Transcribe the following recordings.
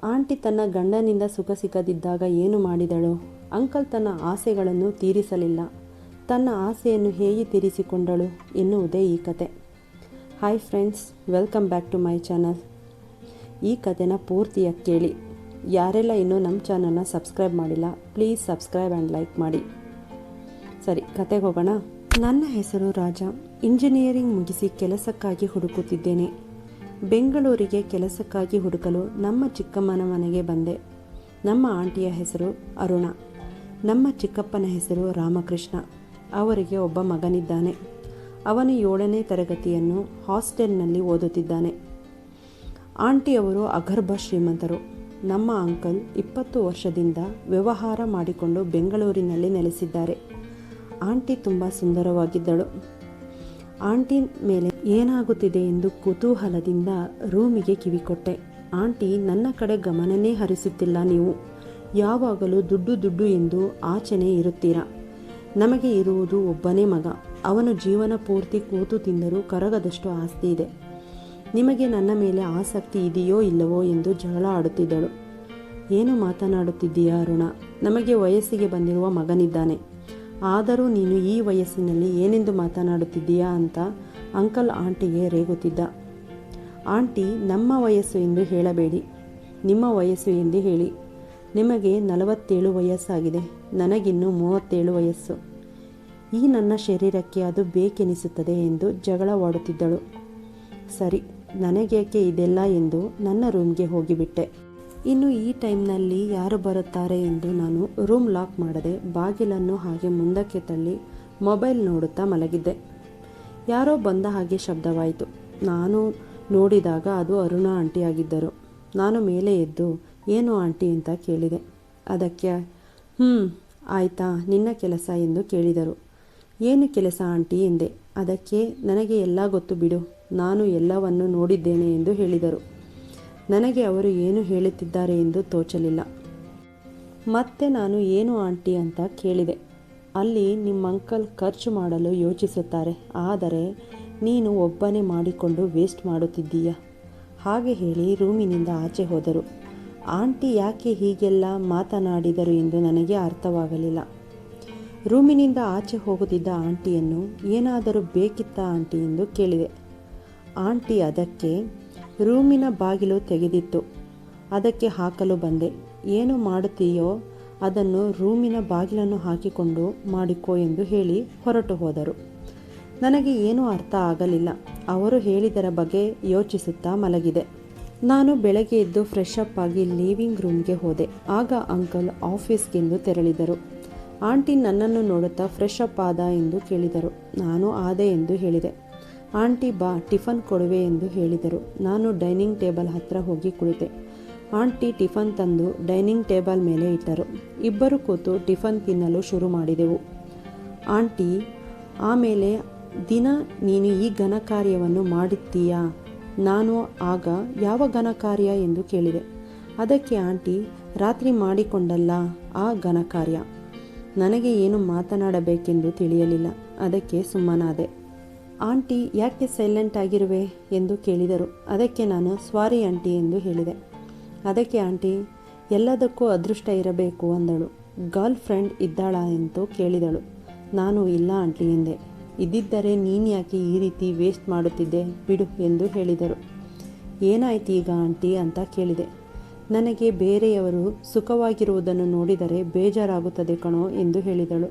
Aunty ತನ್ನ ಗಂಡನಿಂದ ಸುಖ ಸಿಗದಿದ್ದಾಗ ಏನು ಮಾಡಿದಳು? ಅಂಕಲ್ ತನ್ನ ಆಸೆಗಳನ್ನು ತೀರಿಸಲಿಲ್ಲ. ತನ್ನ ಆಸೆಯನ್ನು ಹೇಗೆ ತೀರಿಸಿಕೊಂಡಳು ಎನ್ನುವುದೇ ಈ ಕತೆ. Hi friends, welcome back to my channel. ಈ ಕತೆನ ಪೂರ್ತಿಯಾಗಿ ಕೇಳಿ. ಯಾರೆಲ್ಲ ಇನ್ನೂ ನಮ್ಮ ಚಾನಲ್ನ ಸಬ್ಸ್ಕ್ರೈಬ್ ಮಾಡಿಲ್ಲ, ಪ್ಲೀಸ್ ಸಬ್ಸ್ಕ್ರೈಬ್ ಆ್ಯಂಡ್ ಲೈಕ್ ಮಾಡಿ. ಸರಿ, ಕತೆಗೆ ಹೋಗೋಣ. ನನ್ನ ಹೆಸರು ರಾಜ. ಇಂಜಿನಿಯರಿಂಗ್ ಮುಗಿಸಿ ಕೆಲಸಕ್ಕಾಗಿ ಹುಡುಕುತ್ತಿದ್ದೇನೆ. ಬೆಂಗಳೂರಿಗೆ ಕೆಲಸಕ್ಕಾಗಿ ಹುಡುಕಲು ನಮ್ಮ ಚಿಕ್ಕಮ್ಮನ ಮನೆಗೆ ಬಂದೆ. ನಮ್ಮ ಆಂಟಿಯ ಹೆಸರು ಅರುಣ. ನಮ್ಮ ಚಿಕ್ಕಪ್ಪನ ಹೆಸರು ರಾಮಕೃಷ್ಣ. ಅವರಿಗೆ ಒಬ್ಬ ಮಗನಿದ್ದಾನೆ. ಅವನು 7ನೇ ತರಗತಿಯನ್ನು ಹಾಸ್ಟೆಲ್ನಲ್ಲಿ ಓದುತ್ತಿದ್ದಾನೆ. ಆಂಟಿಯವರು ಅಗರ್ಭ ಶ್ರೀಮಂತರು. ನಮ್ಮ ಅಂಕಲ್ 20 ವರ್ಷದಿಂದ ವ್ಯವಹಾರ ಮಾಡಿಕೊಂಡು ಬೆಂಗಳೂರಿನಲ್ಲಿ ನೆಲೆಸಿದ್ದಾರೆ. ಆಂಟಿ ತುಂಬ ಸುಂದರವಾಗಿದ್ದಳು. ಆಂಟಿ ಮೇಲೆ ಏನಾಗುತ್ತಿದೆ ಎಂದು ಕುತೂಹಲದಿಂದ ರೂಮಿಗೆ ಕಿವಿಕೊಟ್ಟೆ. ಆಂಟಿ, ನನ್ನ ಕಡೆ ಗಮನನೇ ಹರಿಸುತ್ತಿಲ್ಲ ನೀವು. ಯಾವಾಗಲೂ ದುಡ್ಡು ಎಂದು ಆಚೆನೇ ಇರುತ್ತೀರಾ. ನಮಗೆ ಇರುವುದು ಒಬ್ಬನೇ ಮಗ. ಅವನು ಜೀವನ ಪೂರ್ತಿ ಕೂತು ತಿಂದರೂ ಕರಗದಷ್ಟು ಆಸ್ತಿ ಇದೆ. ನಿಮಗೆ ನನ್ನ ಮೇಲೆ ಆಸಕ್ತಿ ಇದೆಯೋ ಇಲ್ಲವೋ ಎಂದು ಜಗಳ ಆಡುತ್ತಿದ್ದಳು. ಏನು ಮಾತನಾಡುತ್ತಿದ್ದೀಯಾ ಅರುಣ? ನಮಗೆ ವಯಸ್ಸಿಗೆ ಬಂದಿರುವ ಮಗನಿದ್ದಾನೆ. ಆದರೂ ನೀನು ಈ ವಯಸ್ಸಿನಲ್ಲಿ ಏನೆಂದು ಮಾತನಾಡುತ್ತಿದ್ದೀಯಾ ಅಂತ ಅಂಕಲ್ ಆಂಟಿಗೆ ರೇಗುತ್ತಿದ್ದ. ಆಂಟಿ, ನಮ್ಮ ವಯಸ್ಸು ಎಂದು ಹೇಳಬೇಡಿ, ನಿಮ್ಮ ವಯಸ್ಸು ಎಂದು ಹೇಳಿ. ನಿಮಗೆ 47 ವಯಸ್ಸಾಗಿದೆ, ನನಗಿನ್ನೂ 37 ವಯಸ್ಸು. ಈ ನನ್ನ ಶರೀರಕ್ಕೆ ಅದು ಬೇಕೆನಿಸುತ್ತದೆ ಎಂದು ಜಗಳವಾಡುತ್ತಿದ್ದಳು. ಸರಿ, ನನಗೇಕೆ ಇದೆಲ್ಲ ಎಂದು ನನ್ನ ರೂಮ್ಗೆ ಹೋಗಿಬಿಟ್ಟೆ. ಇನ್ನು ಈ ಟೈಮ್ನಲ್ಲಿ ಯಾರು ಬರುತ್ತಾರೆ ಎಂದು ನಾನು ರೂಮ್ ಲಾಕ್ ಮಾಡದೆ ಬಾಗಿಲನ್ನು ಹಾಗೆ ಮುಂದಕ್ಕೆ ತಳ್ಳಿ ಮೊಬೈಲ್ ನೋಡುತ್ತಾ ಮಲಗಿದ್ದೆ. ಯಾರೋ ಬಂದ ಹಾಗೆ ಶಬ್ದವಾಯಿತು. ನಾನು ನೋಡಿದಾಗ ಅದು ಅರುಣ ಆಂಟಿ ಆಗಿದ್ದರು. ನಾನು ಮೇಲೆ ಎದ್ದು ಏನು ಆಂಟಿ ಅಂತ ಕೇಳಿದೆ. ಅದಕ್ಕೆ ಆಯಿತಾ, ನಿನ್ನ ಕೆಲಸ ಎಂದು ಕೇಳಿದರು. ಏನು ಕೆಲಸ ಆಂಟಿ ಎಂದೆ. ಅದಕ್ಕೆ ನನಗೆ ಎಲ್ಲ ಗೊತ್ತು ಬಿಡು, ನಾನು ಎಲ್ಲವನ್ನು ನೋಡಿದ್ದೇನೆ ಎಂದು ಹೇಳಿದರು. ನನಗೆ ಅವರು ಏನು ಹೇಳುತ್ತಿದ್ದಾರೆ ಎಂದು ತೋಚಲಿಲ್ಲ. ಮತ್ತೆ ನಾನು ಏನು ಆಂಟಿ ಅಂತ ಕೇಳಿದೆ. ಅಲ್ಲಿ ನಿಮ್ಮ ಅಂಕಲ್ ಖರ್ಚು ಮಾಡಲು ಯೋಚಿಸುತ್ತಾರೆ, ಆದರೆ ನೀನು ಒಬ್ಬನೇ ಮಾಡಿಕೊಂಡು ವೇಸ್ಟ್ ಮಾಡುತ್ತಿದ್ದೀಯ. ಹಾಗೆ ಹೇಳಿ ರೂಮಿನಿಂದ ಆಚೆ ಹೋದರು. ಆಂಟಿ ಯಾಕೆ ಹೀಗೆಲ್ಲ ಮಾತನಾಡಿದರು ಎಂದು ನನಗೆ ಅರ್ಥವಾಗಲಿಲ್ಲ. ರೂಮಿನಿಂದ ಆಚೆ ಹೋಗುತ್ತಿದ್ದ ಆಂಟಿಯನ್ನು ಏನಾದರೂ ಬೇಕಿತ್ತಾ ಆಂಟಿ ಎಂದು ಕೇಳಿದೆ. ಆಂಟಿ ಅದಕ್ಕೆ ರೂಮಿನ ಬಾಗಿಲು ತೆಗೆದಿತ್ತು, ಅದಕ್ಕೆ ಹಾಕಲು ಬಂದೆ. ಏನು ಮಾಡುತ್ತೀಯೋ ಅದನ್ನು ರೂಮಿನ ಬಾಗಿಲನ್ನು ಹಾಕಿಕೊಂಡು ಮಾಡಿಕೋ ಎಂದು ಹೇಳಿ ಹೊರಟು ಹೋದರು. ನನಗೆ ಏನೂ ಅರ್ಥ ಆಗಲಿಲ್ಲ. ಅವರು ಹೇಳಿದರ ಬಗ್ಗೆ ಯೋಚಿಸುತ್ತಾ ಮಲಗಿದೆ. ನಾನು ಬೆಳಗ್ಗೆ ಎದ್ದು ಫ್ರೆಶ್ ಅಪ್ ಆಗಿ ಲಿವಿಂಗ್ ರೂಮ್ಗೆ ಹೋದೆ. ಆಗ ಅಂಕಲ್ ಆಫೀಸ್ಗೆಂದು ತೆರಳಿದರು. ಆಂಟಿ ನನ್ನನ್ನು ನೋಡುತ್ತಾ ಫ್ರೆಶ್ ಅಪ್ ಆದ ಎಂದು ಕೇಳಿದರು. ನಾನು ಆದೆ ಎಂದು ಹೇಳಿದೆ. ಆಂಟಿ ಬಾ, ಟಿಫನ್ ಕೊಡುವೆ ಎಂದು ಹೇಳಿದರು. ನಾನು ಡೈನಿಂಗ್ ಟೇಬಲ್ ಹತ್ತಿರ ಹೋಗಿ ಕುಳಿತೆ. ಆಂಟಿ ಟಿಫನ್ ತಂದು ಡೈನಿಂಗ್ ಟೇಬಲ್ ಮೇಲೆ ಇಟ್ಟರು. ಇಬ್ಬರು ಕೂತು ಟಿಫನ್ ತಿನ್ನಲು ಶುರು ಮಾಡಿದೆವು. ಆಂಟಿ, ಆಮೇಲೆ ದಿನ ನೀನು ಈ ಘನ ಕಾರ್ಯವನ್ನು ಮಾಡುತ್ತೀಯಾ? ನಾನು ಆಗ ಯಾವ ಘನ ಕಾರ್ಯ ಎಂದು ಕೇಳಿದೆ. ಅದಕ್ಕೆ ಆಂಟಿ, ರಾತ್ರಿ ಮಾಡಿಕೊಂಡಲ್ಲ ಆ ಘನ ಕಾರ್ಯ. ನನಗೆ ಏನು ಮಾತನಾಡಬೇಕೆಂದು ತಿಳಿಯಲಿಲ್ಲ. ಅದಕ್ಕೆ ಸುಮ್ಮನಾದೆ. ಆಂಟಿ, ಯಾಕೆ ಸೈಲೆಂಟ್ ಆಗಿರುವೆ ಎಂದು ಕೇಳಿದರು. ಅದಕ್ಕೆ ನಾನು ಸಾರಿ ಆಂಟಿ ಎಂದು ಹೇಳಿದೆ. ಅದಕ್ಕೆ ಆಂಟಿ, ಎಲ್ಲದಕ್ಕೂ ಅದೃಷ್ಟ ಇರಬೇಕು ಅಂದಳು. ಗರ್ಲ್ ಫ್ರೆಂಡ್ ಇದ್ದಾಳಾ ಎಂದು ಕೇಳಿದಳು. ನಾನು ಇಲ್ಲ ಆಂಟಿ ಎಂದೆ. ಇದ್ದಿದ್ದರೆ ನೀನು ಯಾಕೆ ಈ ರೀತಿ ವೇಸ್ಟ್ ಮಾಡುತ್ತಿದ್ದೆ, ಬಿಡು ಎಂದು ಹೇಳಿದರು. ಏನಾಯ್ತು ಈಗ ಆಂಟಿ ಅಂತ ಕೇಳಿದೆ. ನನಗೆ ಬೇರೆಯವರು ಸುಖವಾಗಿರುವುದನ್ನು ನೋಡಿದರೆ ಬೇಜಾರಾಗುತ್ತದೆ ಕಣೋ ಎಂದು ಹೇಳಿದಳು.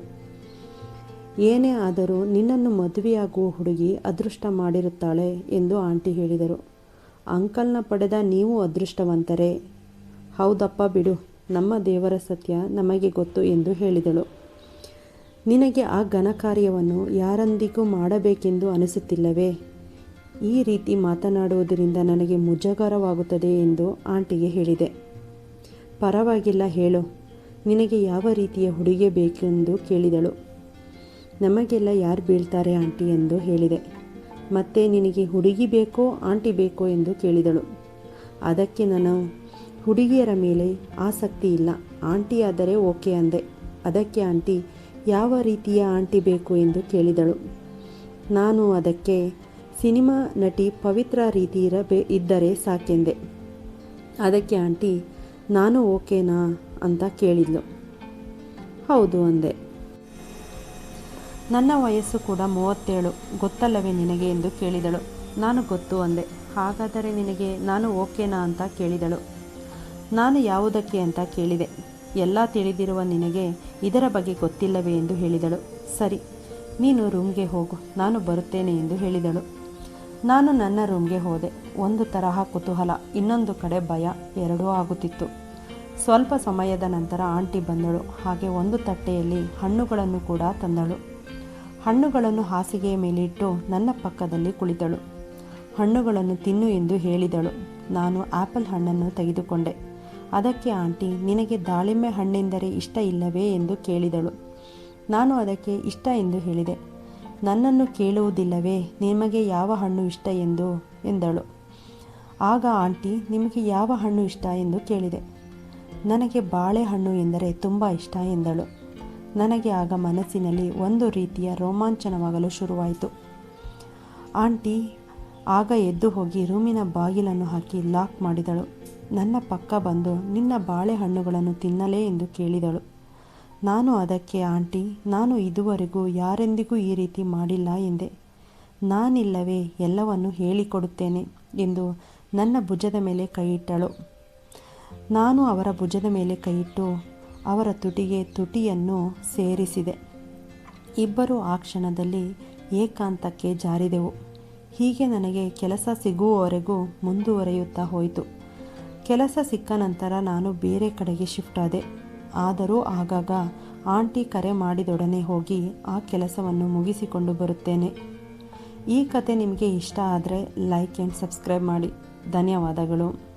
ಏನೇ ಆದರೂ ನಿನ್ನನ್ನು ಮದುವೆಯಾಗುವ ಹುಡುಗಿ ಅದೃಷ್ಟ ಮಾಡಿರುತ್ತಾಳೆ ಎಂದು ಆಂಟಿ ಹೇಳಿದರು. ಅಂಕಲ್ನ ಪಡೆದ ನೀವು ಅದೃಷ್ಟವಂತರೇ. ಹೌದಪ್ಪ ಬಿಡು, ನಮ್ಮ ದೇವರ ಸತ್ಯ ನಮಗೆ ಗೊತ್ತು ಎಂದು ಹೇಳಿದಳು. ನಿನಗೆ ಆ ಘನ ಕಾರ್ಯವನ್ನು ಯಾರೊಂದಿಗೂ ಮಾಡಬೇಕೆಂದು ಅನಿಸುತ್ತಿಲ್ಲವೇ? ಈ ರೀತಿ ಮಾತನಾಡುವುದರಿಂದ ನನಗೆ ಮುಜುಗರವಾಗುತ್ತದೆ ಎಂದು ಆಂಟಿಗೆ ಹೇಳಿದೆ. ಪರವಾಗಿಲ್ಲ ಹೇಳು, ನಿನಗೆ ಯಾವ ರೀತಿಯ ಹುಡುಗಿ ಬೇಕೆಂದು ಕೇಳಿದಳು. ನಮಗೆಲ್ಲ ಯಾರು ಬೀಳ್ತಾರೆ ಆಂಟಿ ಎಂದು ಹೇಳಿದೆ. ಮತ್ತೆ ನಿನಗೆ ಹುಡುಗಿ ಬೇಕೋ ಆಂಟಿ ಬೇಕೋ ಎಂದು ಕೇಳಿದಳು. ಅದಕ್ಕೆ ನಾನು ಹುಡುಗಿಯರ ಮೇಲೆ ಆಸಕ್ತಿ ಇಲ್ಲ, ಆಂಟಿ ಆದರೆ ಓಕೆ ಅಂದೆ. ಅದಕ್ಕೆ ಆಂಟಿ, ಯಾವ ರೀತಿಯ ಆಂಟಿ ಬೇಕು ಎಂದು ಕೇಳಿದಳು. ನಾನು ಅದಕ್ಕೆ ಸಿನಿಮಾ ನಟಿ ಪವಿತ್ರ ರೀತಿ ಇದ್ದರೆ ಸಾಕೆಂದೆ. ಅದಕ್ಕೆ ಆಂಟಿ, ನಾನು ಓಕೆನಾ ಅಂತ ಕೇಳಿದ್ಲು. ಹೌದು ಅಂದೆ. ನನ್ನ ವಯಸ್ಸು ಕೂಡ 37, ಗೊತ್ತಲ್ಲವೇ ನಿನಗೆ ಎಂದು ಕೇಳಿದಳು. ನಾನು ಗೊತ್ತು ಅಂದೆ. ಹಾಗಾದರೆ ನಿನಗೆ ನಾನು ಓಕೆನಾ ಅಂತ ಕೇಳಿದಳು. ನಾನು ಯಾವುದಕ್ಕೆ ಅಂತ ಕೇಳಿದೆ. ಎಲ್ಲ ತಿಳಿದಿರುವ ನಿನಗೆ ಇದರ ಬಗ್ಗೆ ಗೊತ್ತಿಲ್ಲವೇ ಎಂದು ಹೇಳಿದಳು. ಸರಿ, ನೀನು ರೂಮ್ಗೆ ಹೋಗು, ನಾನು ಬರುತ್ತೇನೆ ಎಂದು ಹೇಳಿದಳು. ನಾನು ನನ್ನ ರೂಮ್ಗೆ ಹೋದೆ. ಒಂದು ತರಹ ಕುತೂಹಲ, ಇನ್ನೊಂದು ಕಡೆ ಭಯ, ಎರಡೂ ಆಗುತ್ತಿತ್ತು. ಸ್ವಲ್ಪ ಸಮಯದ ನಂತರ ಆಂಟಿ ಬಂದಳು. ಹಾಗೆ ಒಂದು ತಟ್ಟೆಯಲ್ಲಿ ಹಣ್ಣುಗಳನ್ನು ಕೂಡ ತಂದಳು. ಹಣ್ಣುಗಳನ್ನು ಹಾಸಿಗೆಯ ಮೇಲಿಟ್ಟು ನನ್ನ ಪಕ್ಕದಲ್ಲಿ ಕುಳಿತಳು. ಹಣ್ಣುಗಳನ್ನು ತಿನ್ನು ಎಂದು ಹೇಳಿದಳು. ನಾನು ಆ್ಯಪಲ್ ಹಣ್ಣನ್ನು ತೆಗೆದುಕೊಂಡೆ. ಅದಕ್ಕೆ ಆಂಟಿ, ನಿನಗೆ ದಾಳಿಂಬೆ ಹಣ್ಣೆಂದರೆ ಇಷ್ಟ ಇಲ್ಲವೇ ಎಂದು ಕೇಳಿದಳು. ನಾನು ಅದಕ್ಕೆ ಇಷ್ಟ ಎಂದು ಹೇಳಿದೆ. ನನ್ನನ್ನು ಕೇಳುವುದಿಲ್ಲವೇ ನಿಮಗೆ ಯಾವ ಹಣ್ಣು ಇಷ್ಟ ಎಂದಳು. ಆಗ ಆಂಟಿ, ನಿಮಗೆ ಯಾವ ಹಣ್ಣು ಇಷ್ಟ ಎಂದು ಕೇಳಿದೆ. ನನಗೆ ಬಾಳೆಹಣ್ಣು ಎಂದರೆ ತುಂಬ ಇಷ್ಟ ಎಂದಳು. ನನಗೆ ಆಗ ಮನಸ್ಸಿನಲ್ಲಿ ಒಂದು ರೀತಿಯ ರೋಮಾಂಚನವಾಗಲು ಶುರುವಾಯಿತು. ಆಂಟಿ ಆಗ ಎದ್ದು ಹೋಗಿ ರೂಮಿನ ಬಾಗಿಲನ್ನು ಹಾಕಿ ಲಾಕ್ ಮಾಡಿದಳು. ನನ್ನ ಪಕ್ಕ ಬಂದು, ನಿನ್ನ ಬಾಳೆಹಣ್ಣುಗಳನ್ನು ತಿನ್ನಲೇ ಎಂದು ಕೇಳಿದಳು. ನಾನು ಅದಕ್ಕೆ, ಆಂಟಿ, ನಾನು ಇದುವರೆಗೂ ಯಾರೆಂದಿಗೂ ಈ ರೀತಿ ಮಾಡಿಲ್ಲ ಎಂದೆ. ನಾನಿಲ್ಲವೇ ಎಲ್ಲವನ್ನು ಹೇಳಿಕೊಡುತ್ತೇನೆ ಎಂದು ನನ್ನ ಭುಜದ ಮೇಲೆ ಕೈಯಿಟ್ಟಳು. ನಾನು ಅವರ ಭುಜದ ಮೇಲೆ ಕೈಯಿಟ್ಟು ಅವರ ತುಟಿಗೆ ತುಟಿಯನ್ನು ಸೇರಿಸಿದೆ. ಇಬ್ಬರು ಆ ಕ್ಷಣದಲ್ಲಿ ಏಕಾಂತಕ್ಕೆ ಜಾರಿದೆವು. ಹೀಗೆ ನನಗೆ ಕೆಲಸ ಸಿಗುವವರೆಗೂ ಮುಂದುವರಿಯುತ್ತಾ ಹೋಯಿತು. ಕೆಲಸ ಸಿಕ್ಕ ನಂತರ ನಾನು ಬೇರೆ ಕಡೆಗೆ ಶಿಫ್ಟ್ ಆದೆ. ಆದರೂ ಆಗಾಗ ಆಂಟಿ ಕರೆ ಮಾಡಿದೊಡನೆ ಹೋಗಿ ಆ ಕೆಲಸವನ್ನು ಮುಗಿಸಿಕೊಂಡು ಬರುತ್ತೇನೆ. ಈ ಕತೆ ನಿಮಗೆ ಇಷ್ಟ ಆದರೆ ಲೈಕ್ ಆ್ಯಂಡ್ ಸಬ್ಸ್ಕ್ರೈಬ್ ಮಾಡಿ. ಧನ್ಯವಾದಗಳು.